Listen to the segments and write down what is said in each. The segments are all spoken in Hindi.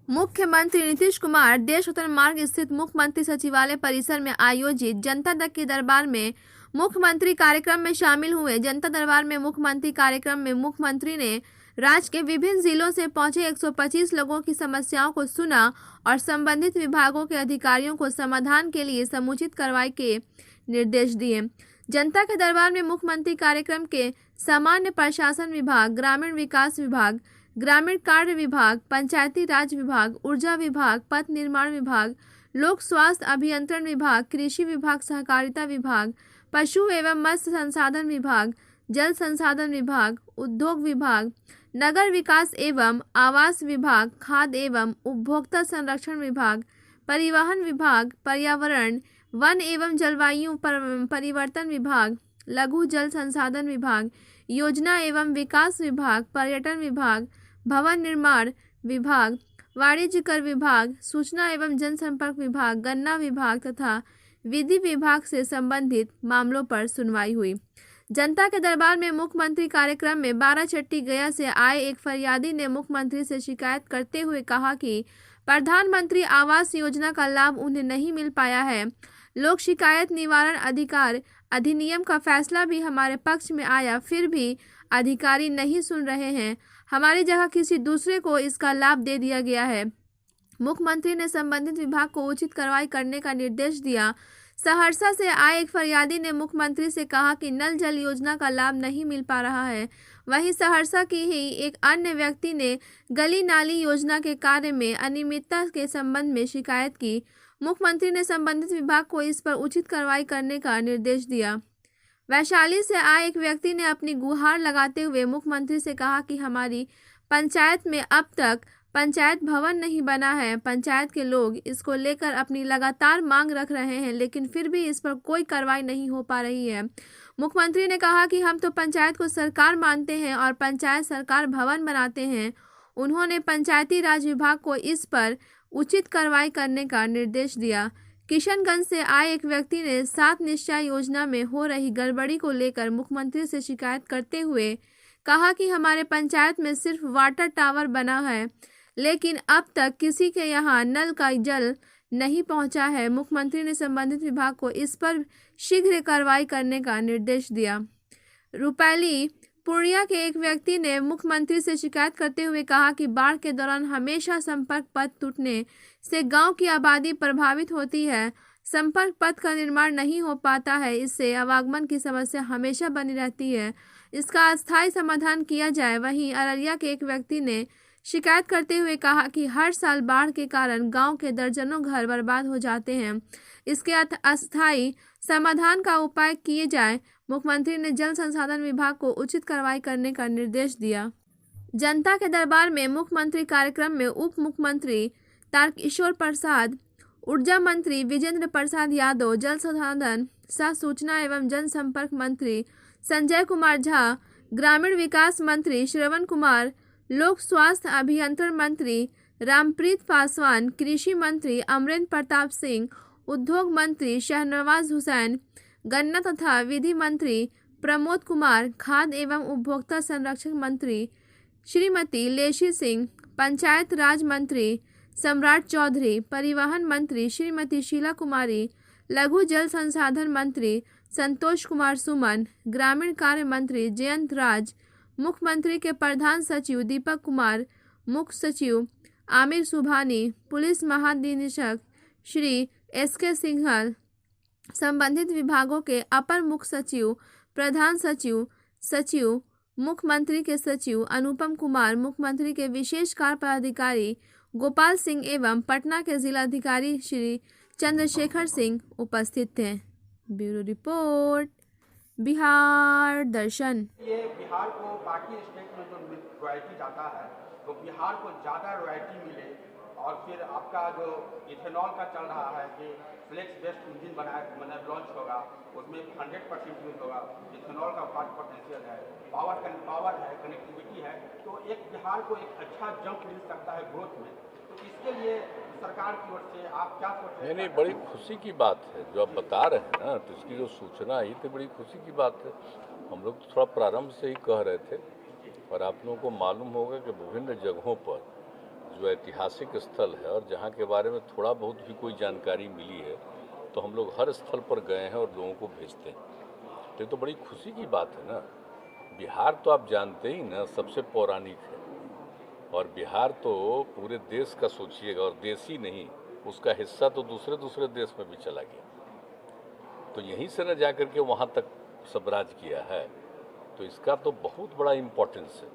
मुख्यमंत्री नीतीश कुमार देश रतन मार्ग स्थित मुख्यमंत्री सचिवालय परिसर में आयोजित जनता दल के दरबार में मुख्यमंत्री कार्यक्रम में शामिल हुए। जनता दरबार में मुख्यमंत्री कार्यक्रम में मुख्यमंत्री ने राज्य के विभिन्न जिलों से पहुंचे 125 लोगों की समस्याओं को सुना और संबंधित विभागों के अधिकारियों को समाधान के लिए समुचित कार्रवाई के निर्देश दिए। जनता के दरबार में मुख्यमंत्री कार्यक्रम के सामान्य प्रशासन विभाग, ग्रामीण विकास विभाग, ग्रामीण कार्य विभाग, पंचायती राज विभाग, ऊर्जा विभाग, पथ निर्माण विभाग, लोक स्वास्थ्य अभियंत्रण विभाग, कृषि विभाग, सहकारिता विभाग, पशु एवं मत्स्य संसाधन विभाग, जल संसाधन विभाग, उद्योग विभाग, नगर विकास एवं आवास विभाग, खाद्य एवं उपभोक्ता संरक्षण विभाग, परिवहन विभाग, पर्यावरण, वन एवं जलवायु परिवर्तन विभाग, लघु जल संसाधन विभाग, योजना एवं विकास विभाग, पर्यटन विभाग, भवन निर्माण विभाग, वाणिज्य कर विभाग, सूचना एवं जनसंपर्क विभाग, गन्ना विभाग तथा विधि विभाग से संबंधित मामलों पर सुनवाई हुई। जनता के दरबार में मुख्यमंत्री कार्यक्रम में बाराचट्टी गया से आए एक फरियादी ने मुख्यमंत्री से शिकायत करते हुए कहा कि प्रधानमंत्री आवास योजना का लाभ उन्हें नहीं मिल पाया है। लोक शिकायत निवारण अधिकार अधिनियम का फैसला भी हमारे पक्ष में आया, फिर भी अधिकारी नहीं सुन रहे हैं। हमारी जगह किसी दूसरे को इसका लाभ दे दिया गया है। मुख्यमंत्री ने संबंधित विभाग को उचित कार्रवाई करने का निर्देश दिया। सहरसा से आए एक फरियादी ने मुख्यमंत्री से कहा कि नल जल योजना का लाभ नहीं मिल पा रहा है। वहीं सहरसा की ही एक अन्य व्यक्ति ने गली नाली योजना के कार्य में अनियमितता के संबंध में शिकायत की। मुख्यमंत्री ने संबंधित विभाग को इस पर उचित कार्रवाई करने का निर्देश दिया। वैशाली से आए एक व्यक्ति ने अपनी गुहार लगाते हुए मुख्यमंत्री से कहा कि हमारी पंचायत में अब तक पंचायत भवन नहीं बना है। पंचायत के लोग इसको लेकर अपनी लगातार मांग रख रहे हैं, लेकिन फिर भी इस पर कोई कार्रवाई नहीं हो पा रही है। मुख्यमंत्री ने कहा कि हम तो पंचायत को सरकार मानते हैं और पंचायत सरकार भवन बनाते हैं। उन्होंने पंचायती राज विभाग को इस पर उचित कार्रवाई करने का निर्देश दिया। किशनगंज से आए एक व्यक्ति ने 7 निश्चय योजना में हो रही गड़बड़ी को लेकर मुख्यमंत्री से शिकायत करते हुए कहा कि हमारे पंचायत में सिर्फ वाटर टावर बना है, लेकिन अब तक किसी के यहाँ नल का जल नहीं पहुँचा है। मुख्यमंत्री ने संबंधित विभाग को इस पर शीघ्र कार्रवाई करने का निर्देश दिया। रुपैली पूर्णिया के एक व्यक्ति ने मुख्यमंत्री से शिकायत करते हुए कहा कि बाढ़ के दौरान हमेशा संपर्क पथ टूटने से गांव की आबादी प्रभावित होती है। संपर्क पथ का निर्माण नहीं हो पाता है, इससे आवागमन की समस्या हमेशा बनी रहती है। इसका अस्थायी समाधान किया जाए। वहीं अररिया के एक व्यक्ति ने शिकायत करते हुए कहा कि हर साल बाढ़ के कारण गांव के दर्जनों घर बर्बाद हो जाते हैं। इसके अस्थायी समाधान का उपाय किए जाए। मुख्यमंत्री ने जल संसाधन विभाग को उचित कार्रवाई करने का निर्देश दिया। जनता के दरबार में मुख्यमंत्री कार्यक्रम में उप मुख्यमंत्री तारकिशोर प्रसाद, ऊर्जा मंत्री विजेंद्र प्रसाद यादव, जल संसाधन सह सूचना एवं जनसंपर्क मंत्री संजय कुमार झा, ग्रामीण विकास मंत्री श्रवण कुमार, लोक स्वास्थ्य अभियंत्रण मंत्री रामप्रीत पासवान, कृषि मंत्री अमरेंद्र प्रताप सिंह, उद्योग मंत्री शहनवाज हुसैन, गन्ना तथा विधि मंत्री प्रमोद कुमार, खाद्य एवं उपभोक्ता संरक्षण मंत्री श्रीमती लेशी सिंह, पंचायत राज मंत्री सम्राट चौधरी, परिवहन मंत्री श्रीमती शीला कुमारी, लघु जल संसाधन मंत्री संतोष कुमार सुमन, ग्रामीण कार्य मंत्री जयंत राज, मुख्यमंत्री के प्रधान सचिव दीपक कुमार, मुख्य सचिव आमिर सुभानी, पुलिस महानिदेशक श्री SK सिंघल, संबंधित विभागों के अपर मुख्य सचिव, प्रधान सचिव, सचिव, मुख्यमंत्री के सचिव अनुपम कुमार, मुख्यमंत्री के विशेष कार्य पदाधिकारी गोपाल सिंह एवं पटना के जिलाधिकारी श्री चंद्रशेखर सिंह उपस्थित थे। ब्यूरो रिपोर्ट, बिहार दर्शन। ये बिहार को बाकी स्टेट में जो रॉयल्टी जाता है तो बिहार को ज़्यादा रॉयल्टी मिले और फिर आपका जो इथेनॉल का चल रहा है कि फ्लेक्स बेस्ड इंजन मतलब लॉन्च होगा, उसमें 100% यूज होगा। इथेनॉल का फास्ट पोटेंशियल है, पावर है, कनेक्टिविटी है, तो एक बिहार को एक अच्छा जंप मिल सकता है ग्रोथ में। तो इसके लिए सरकार की ओर से आप क्या सोच रहे हैं? नहीं, बड़ी खुशी की बात है जो आप बता रहे हैं ना, तो इसकी जो सूचना आई तो बड़ी खुशी की बात है। हम लोग तो थोड़ा प्रारंभ से ही कह रहे थे और आप लोगों को मालूम होगा कि विभिन्न जगहों पर जो ऐतिहासिक स्थल है और जहाँ के बारे में थोड़ा बहुत भी कोई जानकारी मिली है तो हम लोग हर स्थल पर गए हैं और लोगों को भेजते हैं। तो ये तो बड़ी खुशी की बात है ना। बिहार तो आप जानते ही ना सबसे पौराणिक है, और बिहार तो पूरे देश का सोचिएगा, और देश ही नहीं उसका हिस्सा तो दूसरे दूसरे देश में भी चला गया। तो यहीं से न जाकर के वहाँ तक सब राज किया है, तो इसका तो बहुत बड़ा इम्पोर्टेंस है।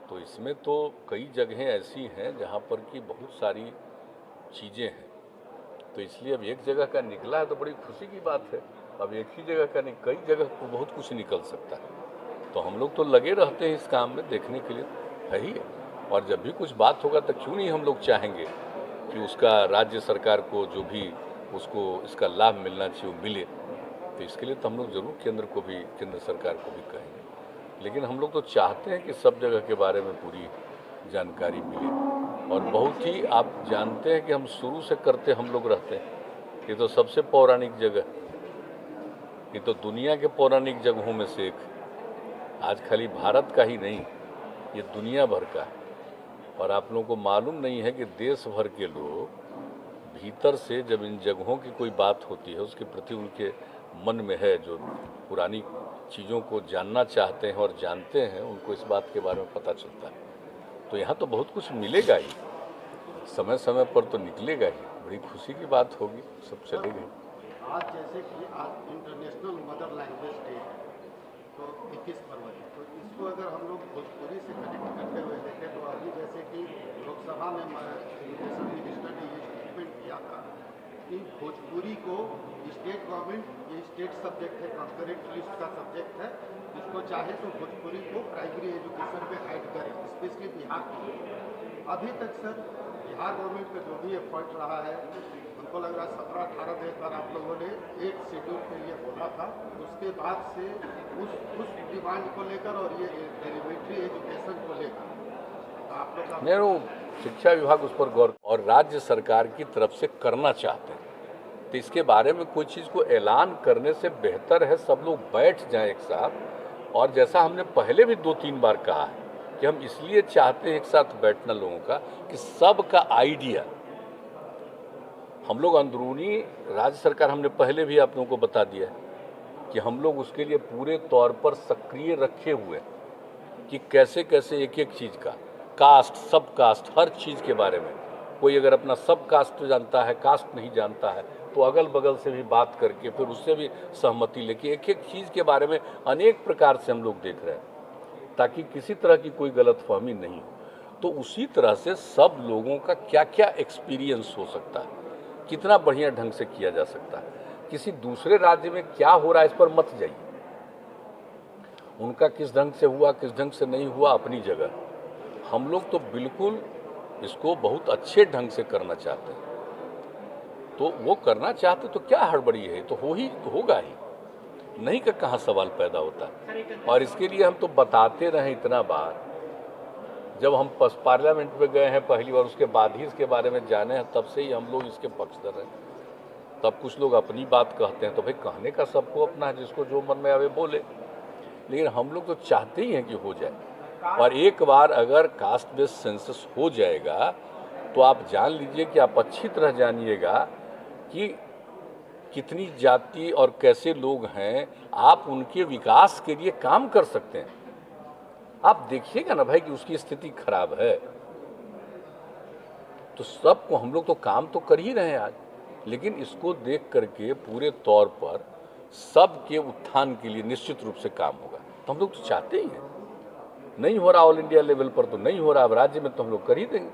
तो इसमें तो कई जगहें ऐसी हैं जहाँ पर कि बहुत सारी चीज़ें हैं। तो इसलिए अब एक जगह का निकला है तो बड़ी खुशी की बात है। अब एक ही जगह का नहीं, कई जगह पर बहुत कुछ निकल सकता है। तो हम लोग तो लगे रहते हैं इस काम में, देखने के लिए है ही है। और जब भी कुछ बात होगा तो क्यों नहीं हम लोग चाहेंगे कि उसका राज्य सरकार को जो भी उसको इसका लाभ मिलना चाहिए वो मिले। तो इसके लिए तो हम लोग ज़रूर केंद्र सरकार को भी कहेंगे। लेकिन हम लोग तो चाहते हैं कि सब जगह के बारे में पूरी जानकारी मिले। और बहुत ही आप जानते हैं कि हम शुरू से करते हम लोग रहते हैं। ये तो सबसे पौराणिक जगह, ये तो दुनिया के पौराणिक जगहों में से एक। आज खाली भारत का ही नहीं, ये दुनिया भर का है। और आप लोगों को मालूम नहीं है कि देश भर के लोग भीतर से जब इन जगहों की कोई बात होती है उसके प्रति उनके मन में है, जो पुरानी चीज़ों को जानना चाहते हैं और जानते हैं, उनको इस बात के बारे में पता चलता है। तो यहाँ तो बहुत कुछ मिलेगा ही, समय समय पर तो निकलेगा ही। बड़ी खुशी की बात होगी, सब चलेगा। आज जैसे कि आज इंटरनेशनल मदर लैंग्वेज डे है, तो 21 फरवरी, तो इसको अगर हम लोग भोजपुरी से कनेक्ट करते हुए देखें तो अभी जैसे कि लोकसभा में एजुकेशन मिनिस्टर ने ये स्टेटमेंट किया था कि भोजपुरी को स्टेट गवर्नमेंट, ये स्टेट सब्जेक्ट है, कंकरेंट लिस्ट का सब्जेक्ट है, इसको चाहे तो भोजपुरी को प्राइमरी एजुकेशन में ऐड करें, स्पेशली बिहार के। अभी तक सर बिहार गवर्नमेंट का जो भी एफर्ट रहा है, हमको लग रहा है 17-18 दिन पर आप लोगों ने एक शेड्यूल के लिए बोला था, उसके बाद से उस डिमांड को लेकर और ये एलिमेंट्री एजुकेशन को लेकर आप लोग का नहीं, शिक्षा विभाग उस पर गौर और राज्य सरकार की तरफ से करना चाहते हैं। तो इसके बारे में कोई चीज़ को ऐलान करने से बेहतर है सब लोग बैठ जाएं एक साथ। और जैसा हमने पहले भी 2-3 बार कहा है कि हम इसलिए चाहते हैं एक साथ बैठना लोगों का कि सबका आइडिया हम लोग अंदरूनी राज्य सरकार, हमने पहले भी आप लोगों को बता दिया है कि हम लोग उसके लिए पूरे तौर पर सक्रिय रखे हुए हैं कि कैसे कैसे एक एक चीज़ का कास्ट, सब कास्ट, हर चीज़ के बारे में कोई अगर अपना सब कास्ट जानता है, कास्ट नहीं जानता है, तो अगल बगल से भी बात करके फिर उससे भी सहमति लेके एक एक चीज़ के बारे में अनेक प्रकार से हम लोग देख रहे हैं ताकि किसी तरह की कोई गलतफहमी नहीं हो। तो उसी तरह से सब लोगों का क्या क्या एक्सपीरियंस हो सकता है, कितना बढ़िया ढंग से किया जा सकता है, किसी दूसरे राज्य में क्या हो रहा है इस पर मत जाइए, उनका किस ढंग से हुआ किस ढंग से नहीं हुआ अपनी जगह। हम लोग तो बिल्कुल इसको बहुत अच्छे ढंग से करना चाहते हैं। तो वो करना चाहते तो क्या हड़बड़ी है, तो होगा ही, नहीं का कहाँ सवाल पैदा होता है। और इसके लिए हम तो बताते रहे इतना बार, जब हम पार्लियामेंट में गए हैं पहली बार, उसके बाद ही इसके बारे में जाने हैं, तब से ही हम लोग इसके पक्षधर हैं। तब कुछ लोग अपनी बात कहते हैं, तो भाई कहने का सबको अपना है, जिसको जो मन में आवे बोले। लेकिन हम लोग तो चाहते ही हैं कि हो जाए। और एक बार अगर कास्ट बेस्ड सेंसस हो जाएगा तो आप जान लीजिए कि आप अच्छी तरह जानिएगा कि कितनी जाति और कैसे लोग हैं, आप उनके विकास के लिए काम कर सकते हैं। आप देखिएगा ना भाई कि उसकी स्थिति खराब है, तो सबको हम लोग तो काम तो कर ही रहे हैं आज, लेकिन इसको देख करके पूरे तौर पर सबके उत्थान के लिए निश्चित रूप से काम होगा। तो हम लोग तो चाहते ही हैं, नहीं हो रहा ऑल इंडिया लेवल पर तो नहीं हो रहा, अब राज्य में तो हम लोग कर ही देंगे,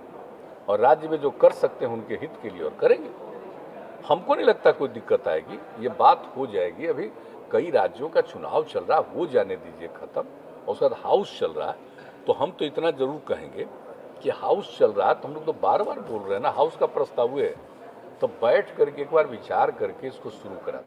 और राज्य में जो कर सकते हैं उनके हित के लिए और करेंगे। हमको नहीं लगता कोई दिक्कत आएगी, ये बात हो जाएगी। अभी कई राज्यों का चुनाव चल रहा, हो जाने दीजिए खत्म, और उसके बाद हाउस चल रहा है। तो हम तो इतना जरूर कहेंगे कि हाउस चल रहा है, तो हम लोग तो बार बार बोल रहे हैं ना, हाउस का प्रस्ताव है, तो बैठ करके एक बार विचार करके इसको शुरू करा।